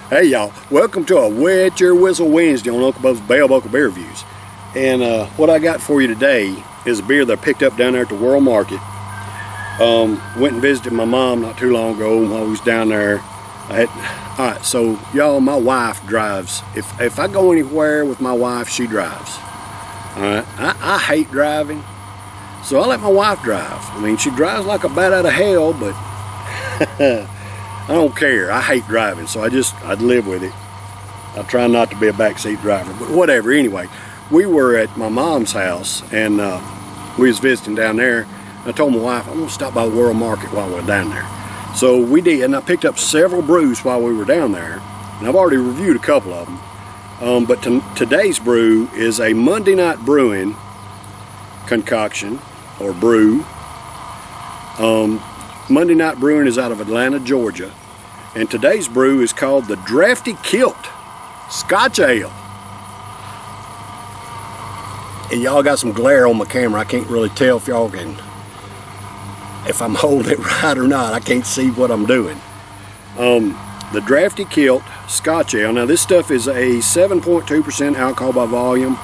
Hey y'all, welcome to a Wet Your Whistle Wednesday on Uncle Bub's Bell Buckle Beer Reviews. And what I got for you today is a beer that I picked up down there at the World Market. Went and visited my mom not too long ago while I was down there. Alright, so y'all, my wife drives. If I go anywhere with my wife, she drives. Alright, I hate driving, so I let my wife drive. I mean, she drives like a bat out of hell, but I don't care. I hate driving, so I'd live with it. I try not to be a backseat driver, but whatever. Anyway, we were at my mom's house, and we was visiting down there. I told my wife, I'm going to stop by the World Market while we're down there. So we did, and I picked up several brews while we were down there, and I've already reviewed a couple of them. But today's brew is a Monday Night Brewing concoction, or brew. Monday Night Brewing is out of Atlanta, Georgia, and today's brew is called the Drafty Kilt Scotch Ale. And y'all got some glare on my camera. I can't really tell if y'all can, if I'm holding it right or not. I can't see what I'm doing. The Drafty Kilt Scotch Ale. Now this stuff is a 7.2% alcohol by volume.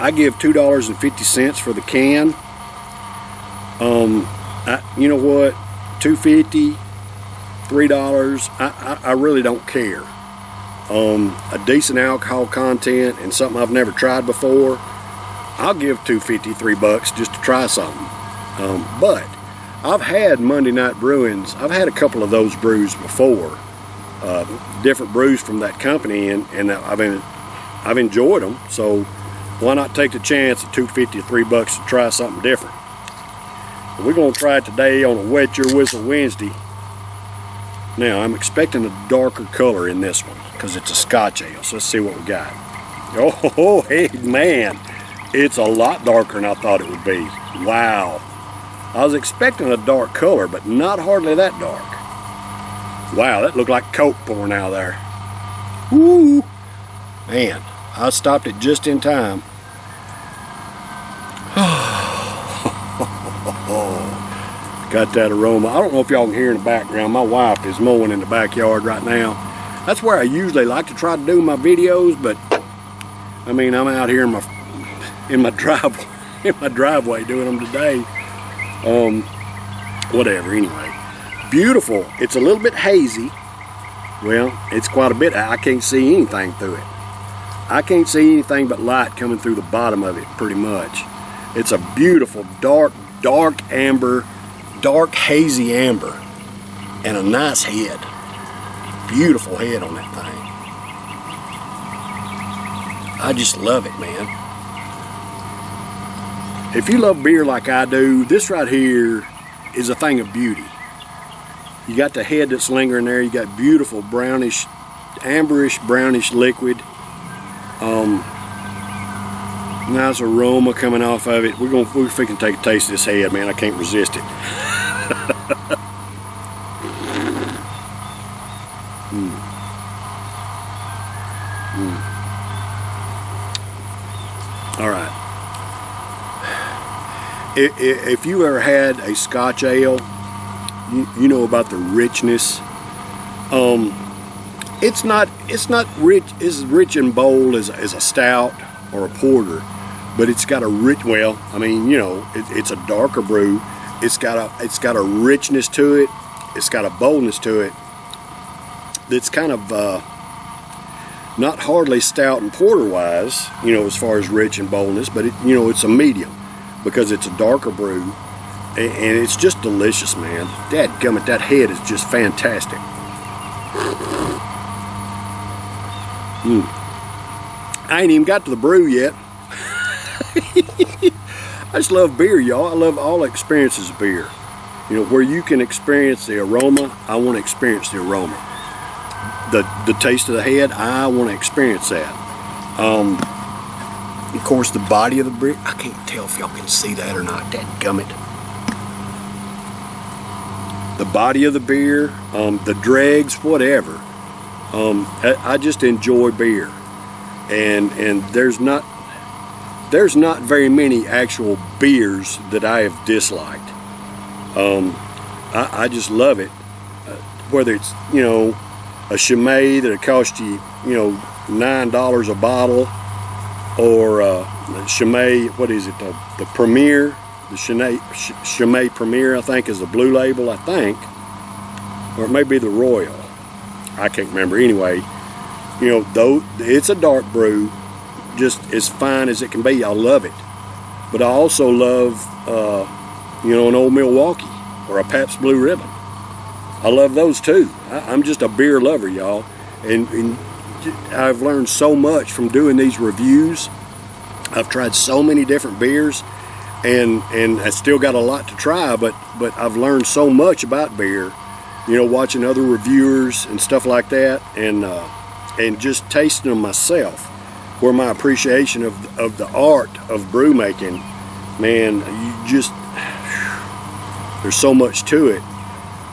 I give $2.50 for the can. You know what, $2.50, $3, I really don't care. A decent alcohol content and something I've never tried before, I'll give $2.50, $3 just to try something. But I've had Monday Night Brewings. I've had a couple of those brews before, different brews from that company, and I've enjoyed them. So why not take the chance at $2.50 or $3 to try something different? We're going to try it today on a Wet Your Whistle Wednesday. Now, I'm expecting a darker color in this one because it's a Scotch ale. So let's see what we got. Oh, hey, man. It's a lot darker than I thought it would be. Wow. I was expecting a dark color, but not hardly that dark. Wow, that looked like Coke pouring out of there. Woo. Man, I stopped it just in time. Got that aroma. I don't know if y'all can hear in the background. My wife is mowing in the backyard right now. That's where I usually like to try to do my videos, but I mean, I'm out here in my driveway doing them today. Whatever. Anyway, beautiful. It's a little bit hazy. Well, it's quite a bit. I can't see anything through it. I can't see anything but light coming through the bottom of it, pretty much. It's a beautiful dark amber, dark hazy amber, and a nice head. Beautiful head on that thing. I just love it, man. If you love beer like I do, this right here is a thing of beauty. You got the head that's lingering there. You got beautiful brownish, amberish brownish liquid. Nice aroma coming off of it. We're freaking take a taste of this head, man. I can't resist it. All right. If you ever had a Scotch ale, you know about the richness. It's not rich as rich and bold as a stout or a porter, but it's got a rich. Well, I mean, you know, it's a darker brew. It's got a richness to it. It's got a boldness to it. That's kind of not hardly stout and porter wise, you know, as far as rich and boldness, but it's a medium because it's a darker brew, and it's just delicious, man. Dadgummit, that head is just fantastic. I ain't even got to the brew yet. I just love beer, y'all. I love all experiences of beer. You know, where you can experience the aroma, I want to experience the aroma. The taste of the head, I want to experience that. Of course, the body of the beer, I can't tell if y'all can see that or not. Dadgummit. The body of the beer, the dregs, whatever. I just enjoy beer. And there's not very many actual beers that I have disliked. I just love it, whether it's, you know, Chimay that'll cost you, you know, $9 a bottle, or Chimay, what is it, the Premier, the Chimay Premier, I think, is the blue label, I think, or it may be the Royal, I can't remember. Anyway, you know, though it's a dark brew, just as fine as it can be. I love it, but I also love, you know, an Old Milwaukee or a Pabst Blue Ribbon. I love those too. I'm just a beer lover, y'all, and I've learned so much from doing these reviews. I've tried so many different beers, and I still got a lot to try, but I've learned so much about beer, you know, watching other reviewers and stuff like that, and just tasting them myself, where my appreciation of the art of brew making, man, you just, there's so much to it,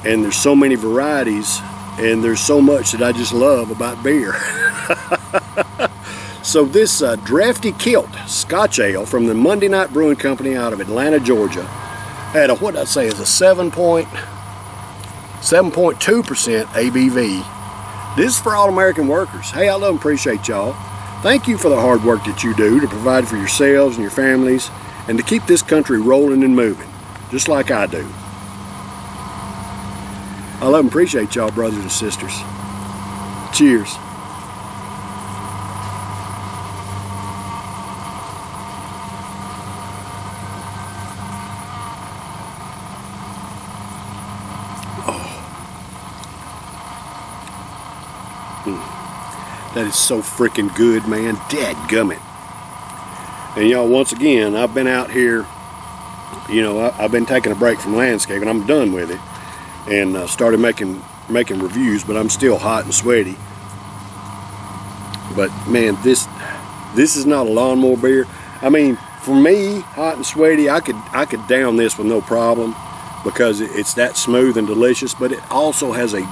and there's so many varieties, and there's so much that I just love about beer. So this Drafty Kilt Scotch Ale from the Monday Night Brewing Company out of Atlanta, Georgia, had a, what I'd say is a 7.2% ABV. This is for all American workers. Hey, I love and appreciate y'all. Thank you for the hard work that you do to provide for yourselves and your families, and to keep this country rolling and moving, just like I do. I love and appreciate y'all, brothers and sisters. Cheers. That is so freaking good, man. Dadgummit. And y'all, once again, I've been out here, you know, I've been taking a break from landscaping. I'm done with it, and started making reviews, but I'm still hot and sweaty. But man, this is not a lawnmower beer. I mean, for me, hot and sweaty, I could down this with no problem, because it's that smooth and delicious. But it also has a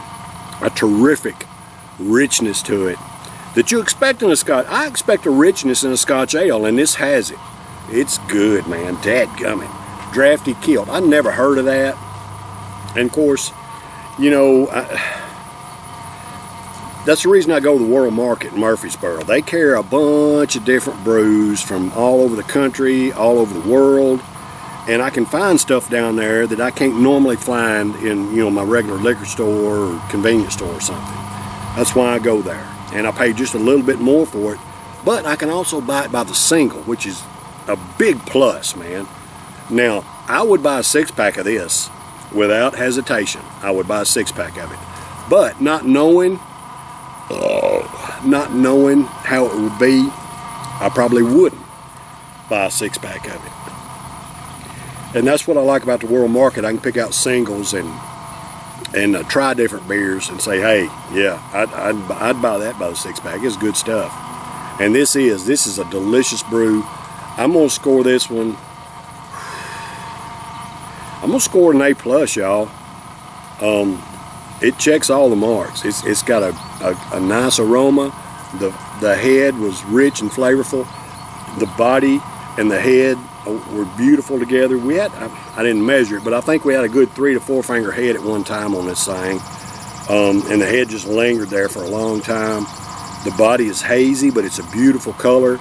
terrific richness to it that you expect in a Scotch. I expect a richness in a Scotch ale, and this has it. It's good, man. Dadgummit. Drafty Kilt. I never heard of that. And of course, you know, that's the reason I go to the World Market in Murfreesboro. They carry a bunch of different brews from all over the country, all over the world, and I can find stuff down there that I can't normally find in, you know, my regular liquor store or convenience store or something. That's why I go there. And I pay just a little bit more for it, but I can also buy it by the single, which is a big plus, man. Now, I would buy a 6-pack of this without hesitation. I would buy a 6-pack of it, but not knowing how it would be, I probably wouldn't buy a 6-pack of it. And that's what I like about the World Market. I can pick out singles and try different beers and say, hey, yeah, I'd buy that by the 6-pack. It's good stuff. And this is a delicious brew. I'm gonna score this one. I'm gonna score an A+, y'all. It checks all the marks. It's got a nice aroma. The head was rich and flavorful. The body and the head were beautiful together. We had, I didn't measure it, but I think we had a good 3 to 4 finger head at one time on this thing. And the head just lingered there for a long time. The body is hazy, but it's a beautiful color.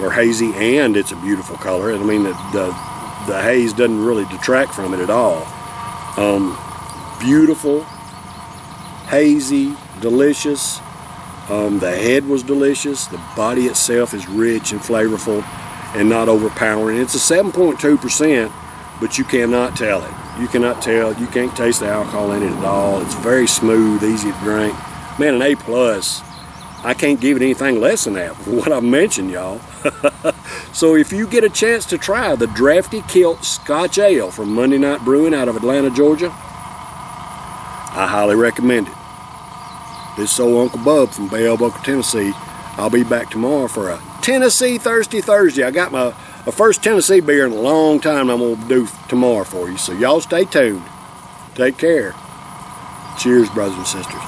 Or hazy, and it's a beautiful color. And I mean, the haze doesn't really detract from it at all. Beautiful, hazy, delicious. The head was delicious. The body itself is rich and flavorful and not overpowering. It's a 7.2%, but you cannot tell it. You cannot tell. You can't taste the alcohol in it at all. It's very smooth, easy to drink. Man, an A+. I can't give it anything less than that for what I mentioned, y'all. So if you get a chance to try the Drafty Kilt Scotch Ale from Monday Night Brewing out of Atlanta, Georgia, I highly recommend it. This is old Uncle Bub from Bell Buckle, Tennessee. I'll be back tomorrow for a Tennessee Thirsty Thursday. I got my first Tennessee beer in a long time I'm going to do tomorrow for you. So y'all stay tuned. Take care. Cheers, brothers and sisters.